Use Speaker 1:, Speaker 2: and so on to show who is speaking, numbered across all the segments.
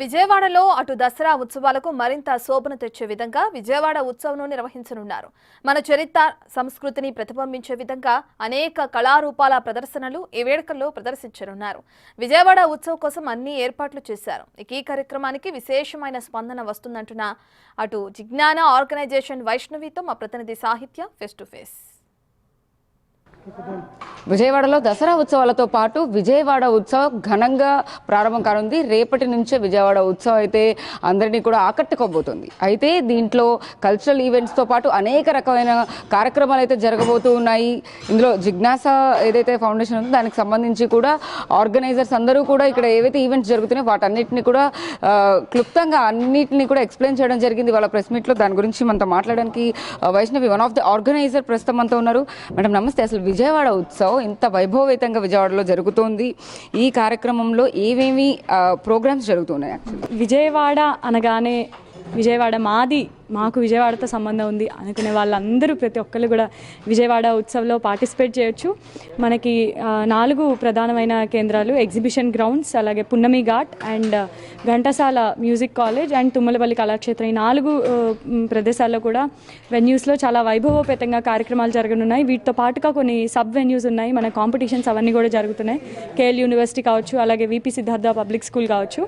Speaker 1: విజయవాడలో అటు దసరా ఉత్సవాలకు మరింత శోభను తెచ్చే విధంగా విజయవాడ ఉత్సవం నిర్వహించనున్నారు. మన చరిత్ర సంస్కృతిని ప్రతిబింబించే విధంగా అనేక కళారూపాల ప్రదర్శనలు ఈ వేడుకల్లో ప్రదర్శించనున్నారు. విజయవాడ ఉత్సవం కోసం అన్ని ఏర్పాట్లు చేశారు. ఈ కార్యక్రమానికి విశేషమైన స్పందన వస్తుందంటున్న అటు జిజ్ఞాన ఆర్గనైజేషన్ వైష్ణవితో మా ప్రతినిధి సాహిత్య ఫేస్ టు ఫేస్.
Speaker 2: విజయవాడలో దసరా ఉత్సవాలతో పాటు విజయవాడ ఉత్సవం ఘనంగా ప్రారంభం కానుంది. రేపటి నుంచే విజయవాడ ఉత్సవం అయితే అందరినీ కూడా ఆకట్టుకోబోతుంది. అయితే దీంట్లో కల్చరల్ ఈవెంట్స్తో పాటు అనేక రకమైన కార్యక్రమాలు అయితే జరగబోతూ ఉన్నాయి. ఇందులో జిజ్ఞాస ఏదైతే ఫౌండేషన్ ఉందో దానికి సంబంధించి కూడా ఆర్గనైజర్స్ అందరూ కూడా ఇక్కడ ఏవైతే ఈవెంట్స్ జరుగుతున్నాయో వాటన్నిటిని కూడా క్లుప్తంగా అన్నింటినీ కూడా ఎక్స్ప్లెయిన్ చేయడం జరిగింది వాళ్ళ ప్రెస్ మీట్లో. దాని గురించి మనతో మాట్లాడడానికి Vaishnavi one of the organiser ప్రస్తుతం మనతో ఉన్నారు. మేడం నమస్తే. అసలు విజయవాడ ఉత్సవం ఇంత వైభవవేతంగా విజయవాడలో జరుగుతోంది. ఈ కార్యక్రమంలో ఏమేమి ప్రోగ్రామ్స్ జరుగుతున్నాయి?
Speaker 3: విజయవాడ అనగానే విజయవాడ మాకు విజయవాడతో సంబంధం ఉంది అనుకునే వాళ్ళందరూ ప్రతి ఒక్కరు కూడా విజయవాడ ఉత్సవంలో పార్టిసిపేట్ చేయొచ్చు. మనకి 4 ప్రధానమైన కేంద్రాలు, ఎగ్జిబిషన్ గ్రౌండ్స్, అలాగే Punnami Ghat and Ghantasala music college and Tummalapalli Kalakshetram, ఈ 4 ప్రదేశాల్లో కూడా వెన్యూస్లో చాలా వైభవోపేతంగా కార్యక్రమాలు జరగనున్నాయి. వీటితో పాటుగా కొన్ని సబ్ వెన్యూస్ ఉన్నాయి. మన కాంపిటీషన్స్ అవన్నీ కూడా జరుగుతున్నాయి. కేఎల్ యూనివర్సిటీ కావచ్చు, అలాగే విపి సిద్ధార్థ పబ్లిక్ స్కూల్ కావచ్చు.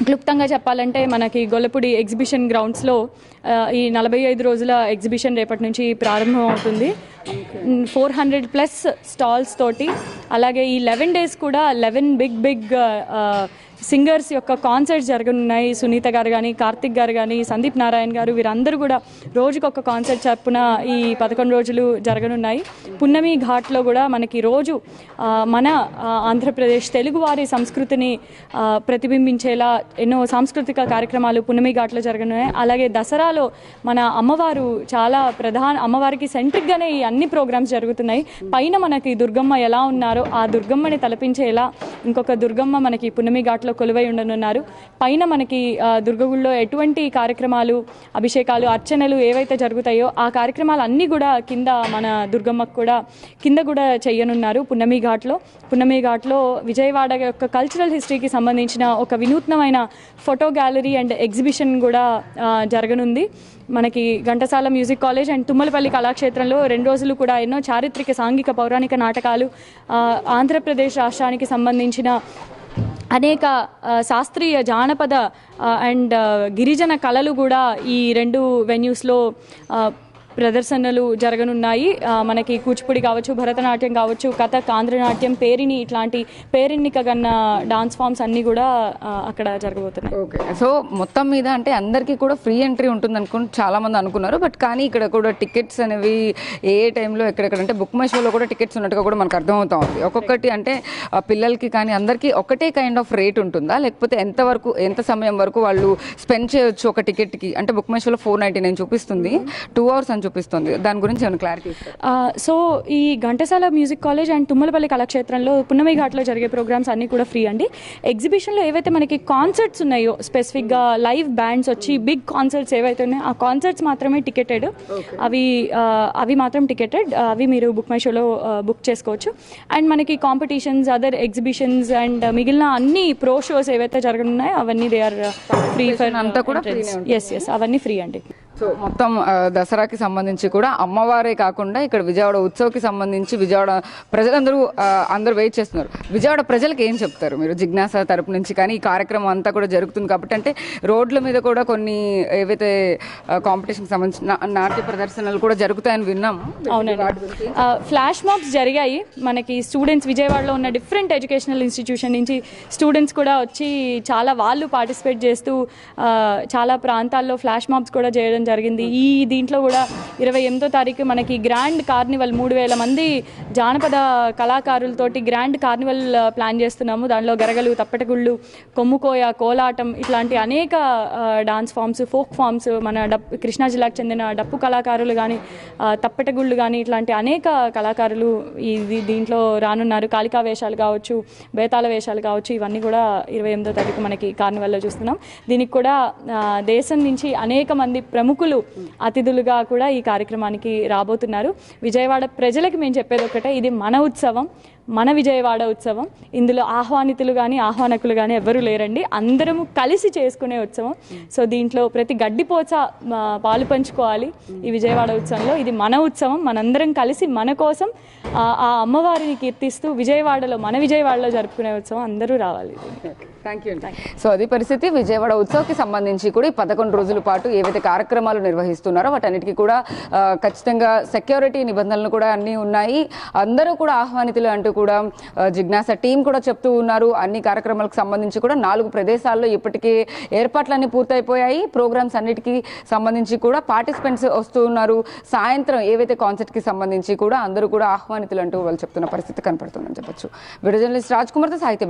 Speaker 3: క్లుప్తంగా చెప్పాలంటే మనకి గొల్లపూడి ఎగ్జిబిషన్ గ్రౌండ్స్లో ఈ 45 రోజుల ఎగ్జిబిషన్ రేపటి నుంచి ప్రారంభం అవుతుంది. 400+ స్టాల్స్ తోటి, అలాగే ఈ 11 days కూడా 11 బిగ్ సింగర్స్ యొక్క కాన్సర్ట్స్ జరగనున్నాయి. సునీత గారు కానీ, కార్తిక్ గారు కానీ, సందీప్ నారాయణ గారు, వీరందరూ కూడా రోజుకొక కాన్సర్ట్ చప్పున ఈ 11 రోజులు జరగనున్నాయి. పున్నమి ఘాట్లో కూడా మనకి రోజు మన ఆంధ్రప్రదేశ్ తెలుగువారి సంస్కృతిని ప్రతిబింబించేలా ఎన్నో సాంస్కృతిక కార్యక్రమాలు పున్నమి ఘాట్లో జరగనున్నాయి. అలాగే దసరాలో మన అమ్మవారు చాలా అమ్మవారికి సెంట్రిక్గానే ఈ అన్ని ప్రోగ్రామ్స్ జరుగుతున్నాయి. పైన మనకి దుర్గమ్మ ఎలా ఉన్నారో ఆ దుర్గమ్మని తలపించేలా ఇంకొక దుర్గమ్మ మనకి పున్నమి ఘాట్లో కొలువై ఉండనున్నారు. పైన మనకి దుర్గగుడిలో ఎటువంటి కార్యక్రమాలు, అభిషేకాలు, అర్చనలు ఏవైతే జరుగుతాయో ఆ కార్యక్రమాలు అన్నీ కూడా కింద మన దుర్గమ్మకు కూడా కింద కూడా చేయనున్నారు పున్నమి ఘాట్లో విజయవాడ యొక్క కల్చరల్ హిస్టరీకి సంబంధించిన ఒక వినూత్నమైన ఫోటో గ్యాలరీ అండ్ ఎగ్జిబిషన్ కూడా జరగనుంది. మనకి Ghantasala music college and Tummalapalli కళాక్షేత్రంలో 2 రోజులు కూడా ఎన్నో చారిత్రక, సాంఘిక, పౌరాణిక నాటకాలు, ఆంధ్రప్రదేశ్ రాష్ట్రానికి సంబంధించిన అనేక శాస్త్రీయ, జానపద అండ్ గిరిజన కళలు కూడా ఈ 2 వెన్యూస్లో ప్రదర్శనలు జరగనున్నాయి. మనకి కూచిపూడి కావచ్చు, భరతనాట్యం కావచ్చు, కథక్, ఆంధ్రనాట్యం, పేరిణి, ఇట్లాంటి పేరెన్నిక గన్న డాన్స్ ఫామ్స్ అన్నీ కూడా అక్కడ జరగబోతున్నాయి.
Speaker 2: ఓకే, సో మొత్తం మీద అంటే అందరికీ కూడా ఫ్రీ ఎంట్రీ ఉంటుంది అనుకుని చాలామంది అనుకున్నారు. బట్ కానీ ఇక్కడ కూడా టికెట్స్ అనేవి ఏ టైంలో ఎక్కడెక్కడంటే బుక్ మై షోలో కూడా టికెట్స్ ఉన్నట్టుగా కూడా మనకు అర్థమవుతా ఉంది. ఒక్కొక్కటి అంటే పిల్లలకి కానీ అందరికీ ఒకటే కైండ్ ఆఫ్ రేట్ ఉంటుందా, లేకపోతే ఎంత సమయం వరకు వాళ్ళు స్పెండ్ చేయొచ్చు ఒక టికెట్కి? అంటే బుక్ మై షోలో 499 చూపిస్తుంది, 2 hours అని చూపిస్తుంది. దాని గురించి ఏమైనా క్లారిటీ ఇస్తారు?
Speaker 3: సో ఈ Ghantasala music college and Tummalapalli కళాక్షేత్రంలో పున్నమి ఘాట్లో జరిగే ప్రోగ్రామ్స్ అన్నీ కూడా ఫ్రీ అండి. ఎగ్జిబిషన్లో ఏవైతే మనకి కాన్సర్ట్స్ ఉన్నాయో, స్పెసిఫిక్గా లైవ్ బ్యాండ్స్ వచ్చి బిగ్ కాన్సర్ట్స్ ఏవైతే ఉన్నాయో ఆ కాన్సర్ట్స్ మాత్రమే టికెటెడ్. అవి మాత్రం టికెటెడ్. అవి మీరు బుక్ మై షోలో బుక్ చేసుకోవచ్చు. అండ్ మనకి కాంపిటీషన్స్, అదర్ ఎగ్జిబిషన్స్ అండ్ మిగిలిన అన్ని ప్రో షోస్ ఏవైతే జరగనున్నాయో అవన్నీ దే ఆర్ ఫ్రీ ఫర్
Speaker 2: అంతా కూడా.
Speaker 3: ఎస్ అవన్నీ ఫ్రీ అండి.
Speaker 2: సో మొత్తం దసరాకి సంబంధించి కూడా అమ్మవారే కాకుండా ఇక్కడ విజయవాడ ఉత్సవ్కి సంబంధించి విజయవాడ అందరూ వెయిట్ చేస్తున్నారు. విజయవాడ ప్రజలకు ఏం చెప్తారు మీరు జిజ్ఞాస తరపు నుంచి? కానీ ఈ కార్యక్రమం అంతా కూడా జరుగుతుంది కాబట్టి అంటే రోడ్ల మీద కూడా కొన్ని ఏవైతే కాంపిటీషన్కి సంబంధించిన నాట్య ప్రదర్శనలు కూడా జరుగుతాయని విన్నాము.
Speaker 3: అవునండి, ఫ్లాష్ మాబ్స్ జరిగాయి. మనకి స్టూడెంట్స్, విజయవాడలో ఉన్న డిఫరెంట్ ఎడ్యుకేషనల్ ఇన్స్టిట్యూషన్ నుంచి స్టూడెంట్స్ కూడా వచ్చి వాళ్ళు పార్టిసిపేట్ చేస్తూ చాలా ప్రాంతాల్లో ఫ్లాష్ మాబ్స్ కూడా చేయడం జరిగింది. ఈ దీంట్లో కూడా 28వ తారీఖు మనకి గ్రాండ్ కార్నివల్, 3000 మంది జానపద కళాకారులతోటి గ్రాండ్ కార్నివల్ ప్లాన్ చేస్తున్నాము. దానిలో గరగలు, తప్పెటగుళ్ళు, కొమ్ముకోయ, కోలాటం, ఇట్లాంటి అనేక డాన్స్ ఫామ్స్, ఫోక్ ఫామ్స్, మన కృష్ణా జిల్లాకు చెందిన డప్పు కళాకారులు కానీ, తప్పెటగుళ్ళు కానీ, ఇట్లాంటి అనేక కళాకారులు దీంట్లో రానున్నారు. కాళికా వేషాలు కావచ్చు, బేతాళ వేషాలు కావచ్చు, ఇవన్నీ కూడా 28వ తారీఖు మనకి కార్నివల్లో చూస్తున్నాం. దీనికి కూడా దేశం నుంచి అనేక మంది ప్రముఖులు అతిథులుగా కూడా ఈ కార్యక్రమానికి రాబోతున్నారు. విజయవాడ ప్రజలకి మేము చెప్పేది ఒకటే, ఇది మన ఉత్సవం, మన విజయవాడ ఉత్సవం. ఇందులో ఆహ్వానితులు కానీ ఆహ్వానకులు కానీ ఎవరు లేరండి, అందరము కలిసి చేసుకునే ఉత్సవం. సో దీంట్లో ప్రతి గడ్డిపోచ పాలు పంచుకోవాలి ఈ విజయవాడ ఉత్సవంలో. ఇది మన ఉత్సవం, మనందరం కలిసి మన కోసం ఆ అమ్మవారిని కీర్తిస్తూ మన విజయవాడలో జరుపుకునే ఉత్సవం. అందరూ రావాలి.
Speaker 2: Thank you. సో అది పరిస్థితి. విజయవాడ ఉత్సవ్కి సంబంధించి కూడా ఈ 11 రోజుల పాటు ఏవైతే కార్యక్రమాలు నిర్వహిస్తున్నారో వాటన్నిటికీ కూడా ఖచ్చితంగా సెక్యూరిటీ నిబంధనలు కూడా అన్నీ ఉన్నాయి. అందరూ కూడా ఆహ్వానితులు అంటూ కూడా జిజ్ఞాస టీం కూడా చెప్తూ ఉన్నారు. అన్ని కార్యక్రమాలకు సంబంధించి కూడా 4 ప్రదేశాల్లో ఇప్పటికే ఏర్పాట్లన్నీ పూర్తయిపోయాయి. ప్రోగ్రామ్స్ అన్నిటికీ సంబంధించి కూడా పార్టిసిపెంట్స్ వస్తూ ఉన్నారు. సాయంత్రం ఏవైతే కాన్సర్ట్కి సంబంధించి కూడా అందరూ కూడా ఆహ్వానితులు అంటూ వాళ్ళు చెప్తున్న పరిస్థితి కనపడుతుందని చెప్పొచ్చు. వీడియో జర్నలిస్ట్ రాజ్ కుమార్తో సాహిత్య